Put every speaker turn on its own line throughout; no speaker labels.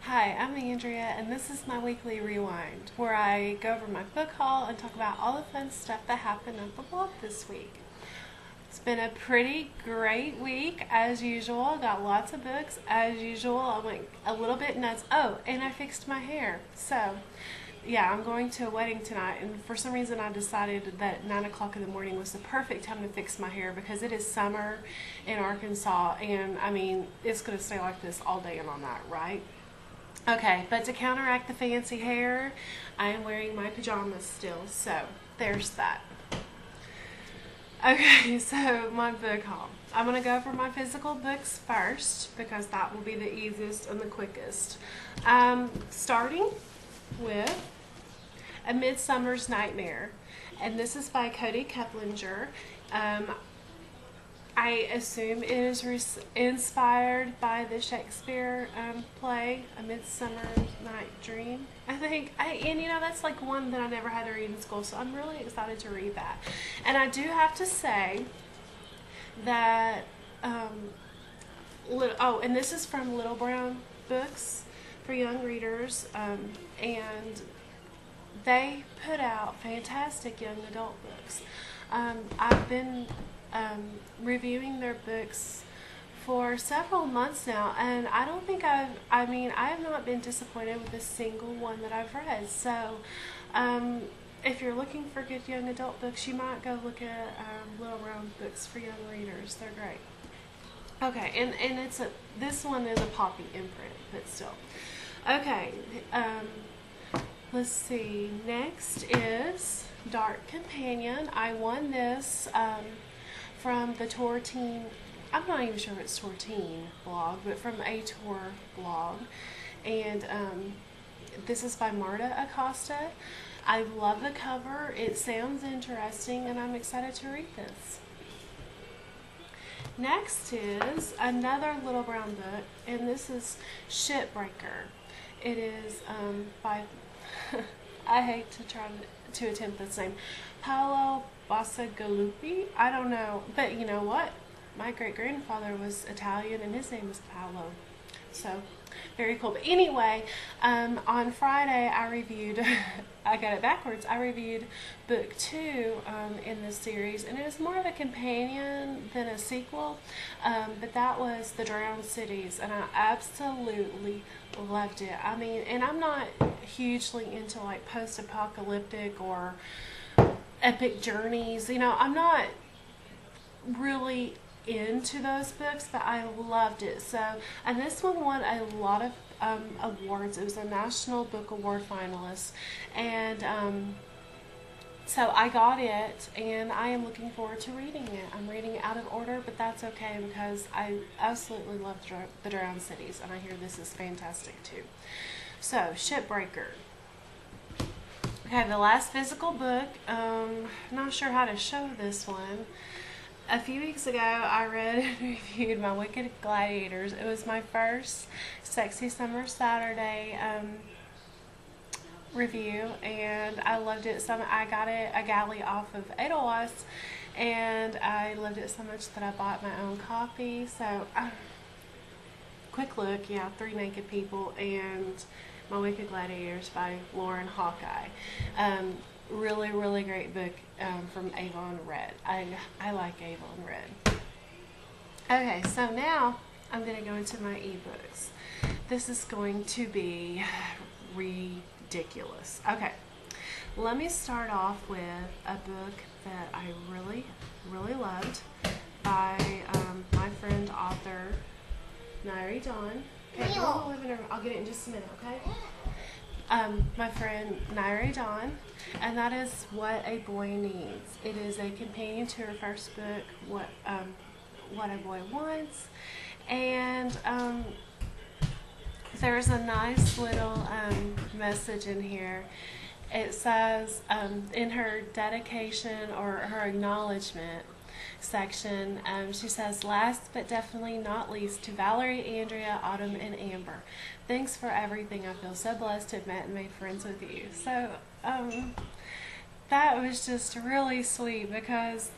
Hi, I'm Andrea, and this is my weekly rewind, where I go over my book haul and talk about all the fun stuff that happened at the blog this week. It's been a pretty great week, as usual. Got lots of books, as usual. I went a little bit nuts. Oh, and I fixed my hair. So, yeah, I'm going to a wedding tonight, and for some reason I decided that 9 o'clock in the morning was the perfect time to fix my hair because it is summer in Arkansas, and I mean, it's going to stay like this all day and all night, right? Okay, but to counteract the fancy hair, I am wearing my pajamas still, so there's that. Okay, so my book haul. I'm going to go over my physical books first because that will be the easiest and the quickest. Starting with A Midsummer's Nightmare, and this is by Cody Keplinger. I assume it is inspired by the Shakespeare play, A Midsummer Night Dream. And that's like one that I never had to read in school, so I'm really excited to read that. And I do have to say that, and this is from Little Brown Books for young readers, and they put out fantastic young adult books. I've been reviewing their books for several months now, and I don't think I have not been disappointed with a single one that I've read. So, if you're looking for good young adult books, you might go look at Little Brown Books for Young Readers. They're great. Okay, and this one is a Poppy imprint, but still. Okay, let's see. Next is Dark Companion. I won this from the Tour Teen, I'm not even sure if it's Tour Teen blog, but from a Tour blog. And this is by Marta Acosta. I love the cover. It sounds interesting, and I'm excited to read this. Next is another Little Brown book, and this is Shipbreaker. It is by, I hate to try to attempt this name, Paolo Bacigalupi. I don't know, but you know what? My great-grandfather was Italian, and his name was Paolo. So, very cool. But anyway, on Friday I reviewed, I got it backwards, I reviewed book 2 in this series, and it was more of a companion than a sequel, but that was The Drowned Cities, and I absolutely loved it. I mean, and I'm not hugely into like post-apocalyptic or epic journeys. I'm not really into those books, but I loved it. So, and this one won a lot of awards. It was a National Book Award finalist, and so I got it, and I am looking forward to reading it. I'm reading it out of order, but that's okay because I absolutely love The Drowned Cities, and I hear this is fantastic too. So, Shipbreaker. Okay, the last physical book. Not sure how to show this one. A few weeks ago, I read and reviewed My Wicked Gladiators. It was my first Sexy Summer Saturday review, and I loved it so much. I got it a galley off of Edelweiss, and I loved it so much that I bought my own copy. So, quick look, yeah, Three Naked People and My Wicked Gladiators by Lauren Hawkeye. Really, really great book from Avon Red. I like Avon Red. Okay, so now I'm going to go into my ebooks. This is going to be ridiculous. Okay, let me start off with a book that I really, really loved by my friend author Nairi Dawn. Okay, go in the living room. I'll get it in just a minute, okay? My friend Nairi Dawn, and that is What a Boy Needs. It is a companion to her first book, What a Boy Wants, and there's a nice little message in here. It says in her dedication or her acknowledgement section, she says, last but definitely not least, to Valerie, Andrea, Autumn, and Amber. Thanks for everything. I feel so blessed to have met and made friends with you. So, that was just really sweet because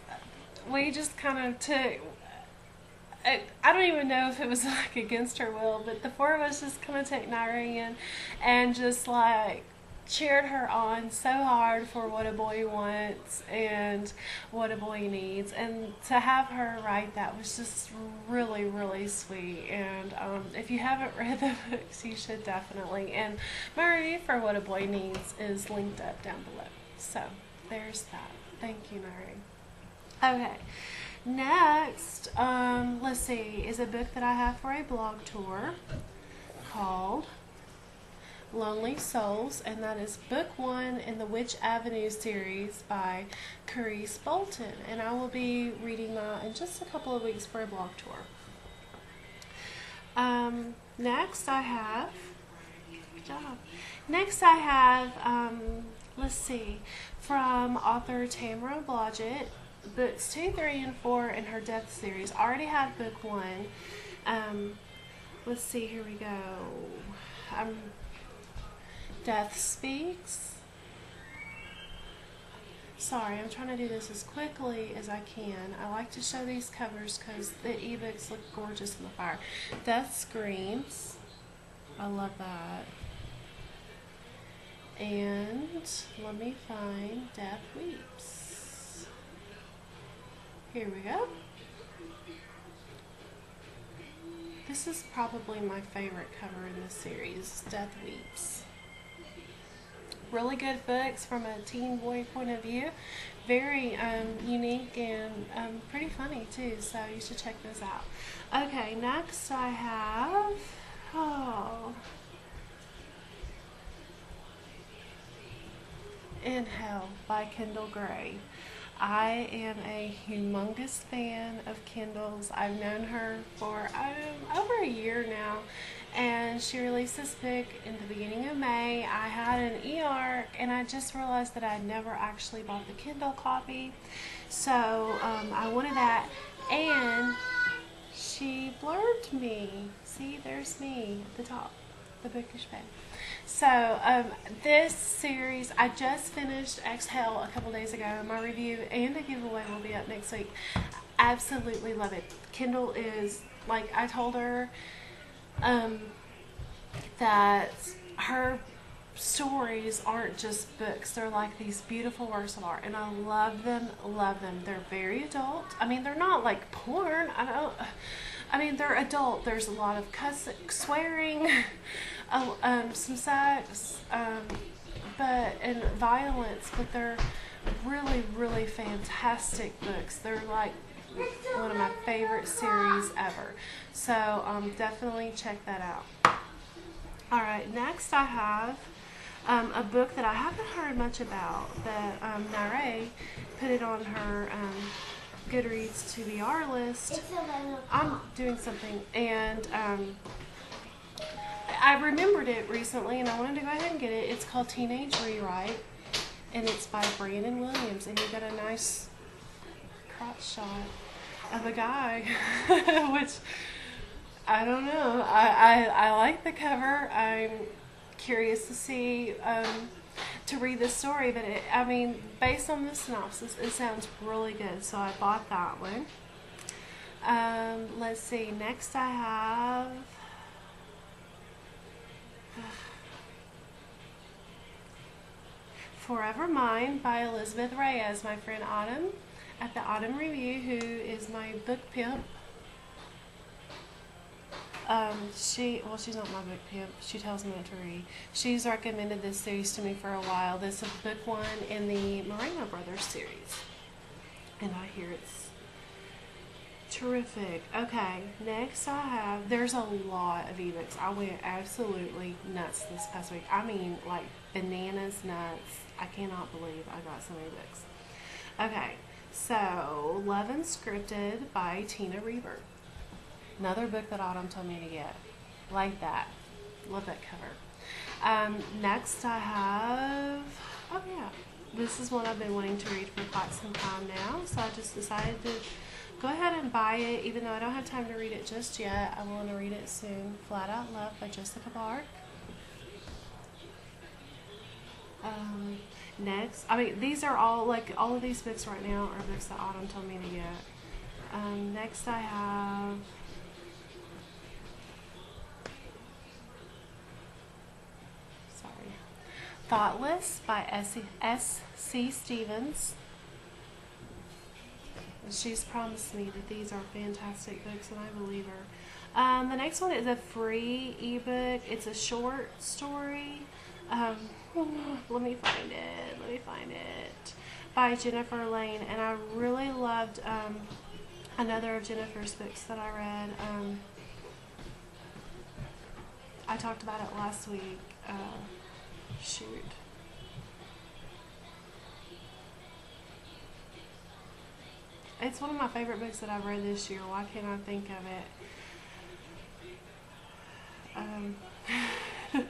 we just kind of took I don't even know if it was like against her will, but the four of us just kind of took Naira in and just like cheered her on so hard for what a boy wants and what a boy needs, and to have her write that was just really, really sweet. And if you haven't read the books, you should definitely. And my review for What a Boy Needs is linked up down below. So there's that. Thank you, Mary. Okay. Next, let's see, is a book that I have for a blog tour called Lonely Souls, and that is book 1 in the Witch Avenue series by Carice Bolton, and I will be reading that in just a couple of weeks for a blog tour. Next I have, good job. Next I have, let's see, from author Tamara Blodgett, books 2, 3, and 4 in her Death series. I already have book 1. Let's see, here we go. Death Speaks. Sorry, I'm trying to do this as quickly as I can. I like to show these covers because the ebooks look gorgeous in the fire. Death Screams. I love that. And let me find Death Weeps. Here we go. This is probably my favorite cover in this series, Death Weeps. Really good books from a teen boy point of view. Very unique and pretty funny too, so you should check those out. Okay, next I have, In Hell by Kendall Gray. I am a humongous fan of Kendall's. I've known her for over a year now, and she released this book in the beginning of May. I had an e-arc, and I just realized that I'd never actually bought the Kindle copy, so I wanted that, and she blurbed me. See, there's me at the top, the bookish fan. So this series, I just finished Exhale a couple days ago. My review and a giveaway will be up next week. Absolutely love it. Kendall is, like, I told her that her stories aren't just books. They're like these beautiful works of art, and I love them, love them. They're very adult. I mean, they're not like porn. I mean, they're adult. There's a lot of swearing, some sex, and violence, but they're really, really fantastic books. They're like one of my favorite series ever. So definitely check that out. Alright, next I have a book that I haven't heard much about, that Naira put it on her Goodreads TBR list. I'm doing something, and I remembered it recently, and I wanted to go ahead and get it. It's called Teenage Rewrite, and it's by Brandon Williams, and you got a nice crotch shot of a guy, which I don't know. I like the cover. I'm curious to see, to read the story, but I mean, based on the synopsis, it sounds really good, so I bought that one. Let's see, next I have Forever Mine by Elizabeth Reyes, my friend Autumn at the Autumn Review, who is my book pimp. She's not my book pimp. She tells me what to read. She's recommended this series to me for a while. This is book 1 in the Moreno Brothers series, and I hear it's terrific. Okay, next I have, there's a lot of ebooks. I went absolutely nuts this past week. I mean, like bananas nuts. I cannot believe I got so many books. Okay, so Love Unscripted by Tina Reber. Another book that Autumn told me to get. Like that. Love that cover. Next I have, oh yeah, this is one I've been wanting to read for quite some time now, so I just decided to go ahead and buy it, even though I don't have time to read it just yet. I want to read it soon. Flat Out Love by Jessica Bark. Next, I mean, these are all, like, all of these books right now are books that Autumn told me to get. Next I have Thoughtless by S.C. Stevens. She's promised me that these are fantastic books, and I believe her. The next one is a free ebook. It's a short story. Let me find it. By Jennifer Lane, and I really loved another of Jennifer's books that I read. I talked about it last week. Shoot. It's one of my favorite books that I've read this year. Why can't I think of it?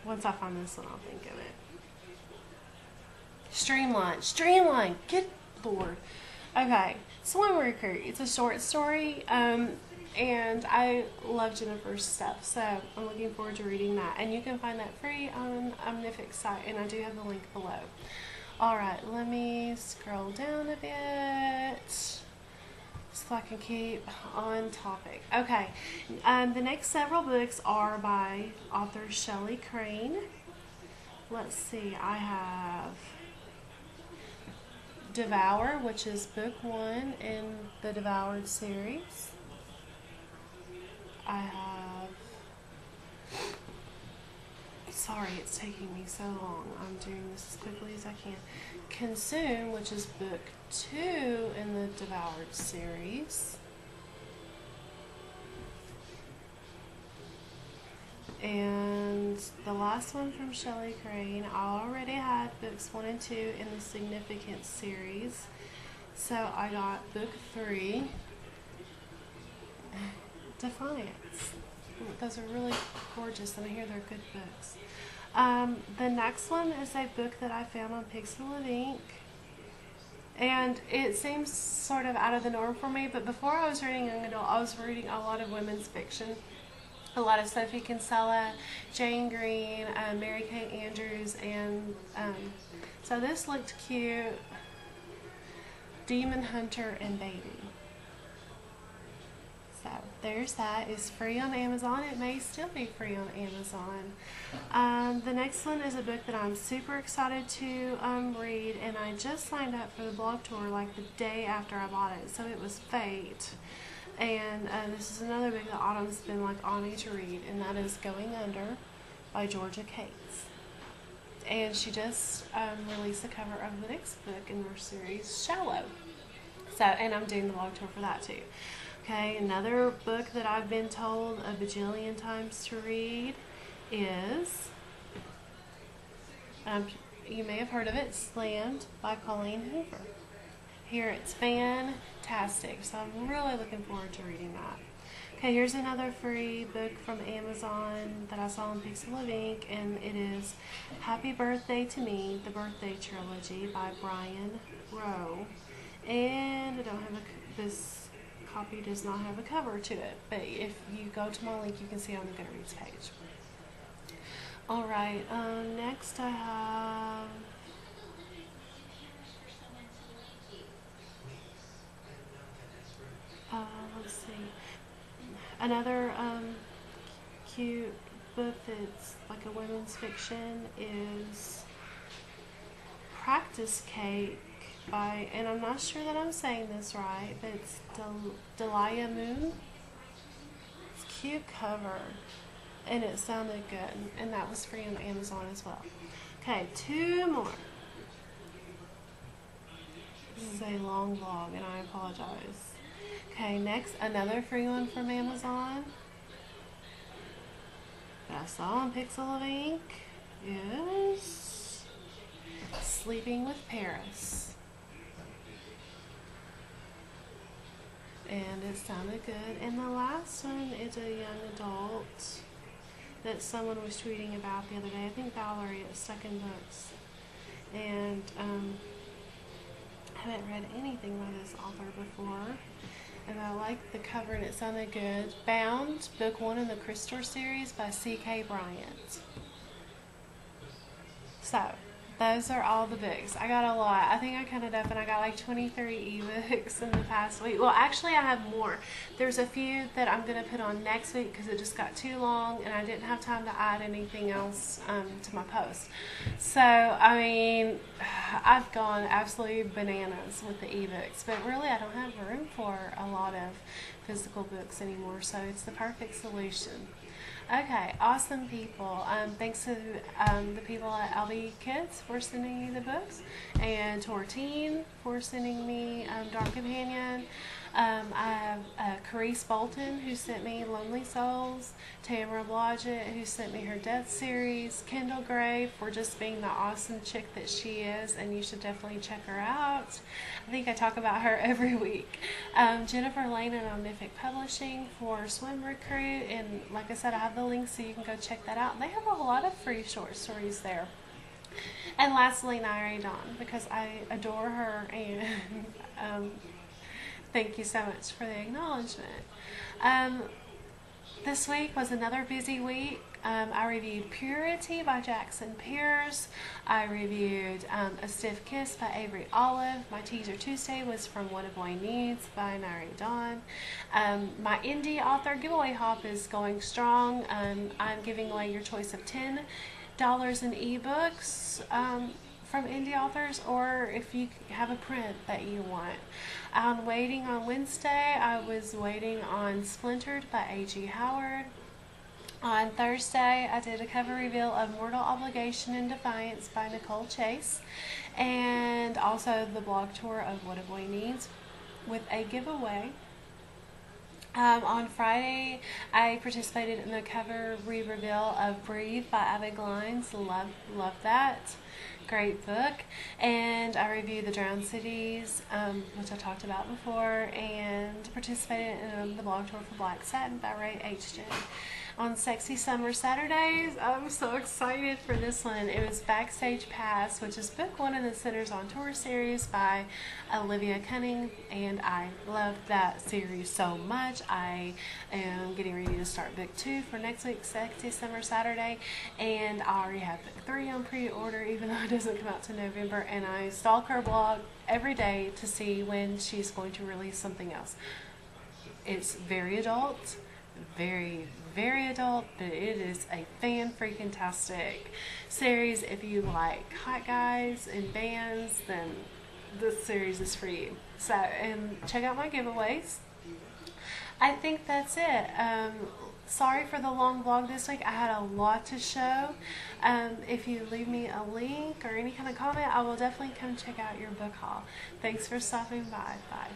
Once I find this one, I'll think of it. Streamline. Good Lord. Okay, Swim Recruit. It's a short story, and I love Jennifer's stuff, so I'm looking forward to reading that. And you can find that free on Omnifix site, and I do have the link below. Alright, let me scroll down a bit so I can keep on topic. Okay, the next several books are by author Shelley Crane. Let's see, I have Devour, which is book 1 in the Devoured series. I have, sorry it's taking me so long, I'm doing this as quickly as I can, Consume, which is book 2 in the Devoured series. And the last one from Shelley Crane, I already had books 1 and 2 in the Significance series. So I got book 3, Defiance. Those are really gorgeous, and I hear they're good books. The next one is a book that I found on Pixel of Ink. And it seems sort of out of the norm for me, but before I was reading young adult, I was reading a lot of women's fiction. A lot of Sophie Kinsella, Jane Green, Mary Kate Andrews, and so this looked cute. Demon Hunter and Baby. So there's that. It's free on Amazon. It may still be free on Amazon. The next one is a book that I'm super excited to read, and I just signed up for the blog tour like the day after I bought it, so it was Fate. And this is another book that Autumn's been like on me to read, and that is Going Under by Georgia Cates. And she just released the cover of the next book in her series, Shallow. So, and I'm doing the blog tour for that too. Okay, another book that I've been told a bajillion times to read is, you may have heard of it, Slammed by Colleen Hoover. Here it's fantastic, so I'm really looking forward to reading that. Okay, here's another free book from Amazon that I saw on Pixel of Ink, and it is Happy Birthday to Me, the Birthday Trilogy by Brian Rowe. And I don't have this copy does not have a cover to it, but if you go to my link, you can see it on the Goodreads page. Alright, next I have let's see, another cute book that's like a women's fiction is Practice Cake by, and I'm not sure that I'm saying this right, but it's Delia Moon. It's a cute cover, and it sounded good, and that was free on Amazon as well. Okay, 2 more. This is a long vlog, and I apologize. Okay, next, another free one from Amazon that I saw on Pixel of Ink is Sleeping with Paris. And it sounded good. And the last one is a young adult that someone was tweeting about the other day. I think Valerie at Stuck in Books. And I haven't read anything by this author before. And I liked the cover and it sounded good. Bound, book 1 in the Crystal series by C.K. Bryant. So, those are all the books. I got a lot. I think I counted up and I got like 23 ebooks in the past week. Well, actually, I have more. There's a few that I'm going to put on next week because it just got too long and I didn't have time to add anything else to my post. So, I mean, I've gone absolutely bananas with the ebooks, but really I don't have room for a lot of physical books anymore, so it's the perfect solution. Okay, awesome people. Thanks to the people at LB Kids for sending me the books, and Tortine for sending me Dark Companion. I have Carice Bolton who sent me Lonely Souls, Tamara Blodgett who sent me her Death series, Kendall Gray for just being the awesome chick that she is, and you should definitely check her out. I think I talk about her every week. Jennifer Lane and Omnific Publishing for Swim Recruit, and like I said, I have the link so you can go check that out. They have a lot of free short stories there. And lastly, Nairi Dawn, because I adore her, and thank you so much for the acknowledgement. This week was another busy week. I reviewed Purity by Jackson Pierce. I reviewed A Stiff Kiss by Avery Olive. My Teaser Tuesday was from What a Boy Needs by Nairi Dawn. My indie author giveaway hop is going strong. I'm giving away your choice of $10 in ebooks from indie authors, or if you have a print that you want. On Waiting on Wednesday, I was waiting on Splintered by A.G. Howard. On Thursday, I did a cover reveal of Mortal Obligation and Defiance by Nicole Chase, and also the blog tour of What a Boy Needs with a giveaway. On Friday, I participated in the cover re-reveal of Breathe by Abby Glines. Love that. Great book. And I reviewed The Drowned Cities, which I talked about before, and participated in the blog tour for Black Satin by Ray H. J. On Sexy Summer Saturdays, I'm so excited for this one. It was Backstage Pass, which is book 1 in the Centers on Tour series by Olivia Cunning, and I love that series so much. I am getting ready to start book 2 for next week's Sexy Summer Saturday, and I already have book 3 on pre-order, even though it doesn't come out to November, and I stalk her blog every day to see when she's going to release something else. It's very adult, very adult, but it is a fan-freaking-tastic series. If you like hot guys and bands, then this series is for you. So, and check out my giveaways. I think that's it. Sorry for the long vlog this week. I had a lot to show. If you leave me a link or any kind of comment, I will definitely come check out your book haul. Thanks for stopping by. Bye.